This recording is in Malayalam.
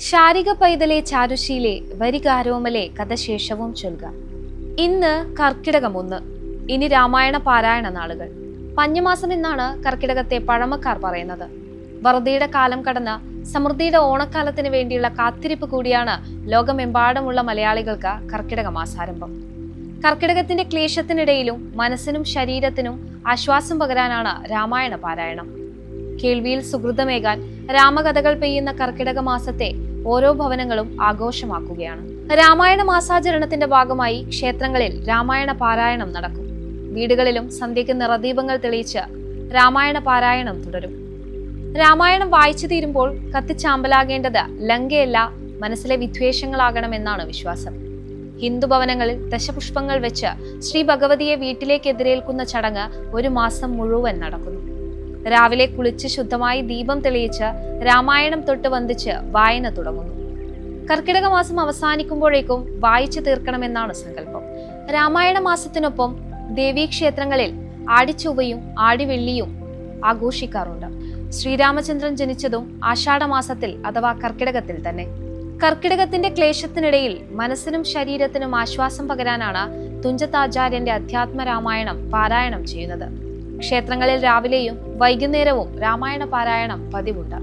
ശാരിക പൈതലെ ചാരുശീലെ വരികാരോമലെ കഥശേഷവും ചൊൽക. ഇന്ന് കർക്കിടകം 1. ഇനി രാമായണ പാരായണ നാളുകൾ. പഞ്ഞമാസം എന്നാണ് കർക്കിടകത്തെ പഴമക്കാർ പറയുന്നത്. വറുതിയുടെ കാലം കടന്ന് സമൃദ്ധിയുടെ ഓണക്കാലത്തിന് വേണ്ടിയുള്ള കാത്തിരിപ്പ് കൂടിയാണ് ലോകമെമ്പാടുമുള്ള മലയാളികൾക്ക് കർക്കിടക മാസാരംഭം. കർക്കിടകത്തിന്റെ ക്ലേശത്തിനിടയിലും മനസ്സിനും ശരീരത്തിനും ആശ്വാസം പകരാനാണ് രാമായണ പാരായണം. കേൾവിയിൽ സുഹൃതമേകാൻ രാമകഥകൾ പെയ്യുന്ന കർക്കിടക മാസത്തെ ഓരോ ഭവനങ്ങളും ആഘോഷമാക്കുകയാണ്. രാമായണ മാസാചരണത്തിന്റെ ഭാഗമായി ക്ഷേത്രങ്ങളിൽ രാമായണ പാരായണം നടക്കും. വീടുകളിലും സന്ധ്യയ്ക്ക് നിറദീപങ്ങൾ തെളിയിച്ച് രാമായണ പാരായണം തുടരും. രാമായണം വായിച്ചു തീരുമ്പോൾ കത്തിച്ചാമ്പലാകേണ്ടത് ലങ്കയല്ല, മനസ്സിലെ വിദ്വേഷങ്ങളാകണമെന്നാണ് വിശ്വാസം. ഹിന്ദു ഭവനങ്ങളിൽ ദശപുഷ്പങ്ങൾ വെച്ച് ശ്രീ ഭഗവതിയെ വീട്ടിലേക്ക് എതിരേൽക്കുന്ന ചടങ്ങ് 1 മാസം മുഴുവൻ നടക്കുന്നു. രാവിലെ കുളിച്ച് ശുദ്ധമായി ദീപം തെളിയിച്ച് രാമായണം തൊട്ട് വന്ദിച്ച് വായന തുടങ്ങുന്നു. കർക്കിടക മാസം അവസാനിക്കുമ്പോഴേക്കും വായിച്ചു തീർക്കണമെന്നാണ് സങ്കല്പം. രാമായണ മാസത്തിനൊപ്പം ദേവീക്ഷേത്രങ്ങളിൽ ആടിച്ചൊവ്വയും ആടിവെള്ളിയും ആഘോഷിക്കാറുണ്ട്. ശ്രീരാമചന്ദ്രൻ ജനിച്ചതും ആഷാഢമാസത്തിൽ അഥവാ കർക്കിടകത്തിൽ തന്നെ. കർക്കിടകത്തിന്റെ ക്ലേശത്തിനിടയിൽ മനസ്സിനും ശരീരത്തിനും ആശ്വാസം പകരാനാണ് തുഞ്ചത്താചാര്യന്റെ അധ്യാത്മ രാമായണം പാരായണം ചെയ്യുന്നത്. ക്ഷേത്രങ്ങളിൽ രാവിലെയും വൈകുന്നേരവും രാമായണ പാരായണം പതിവുണ്ട്.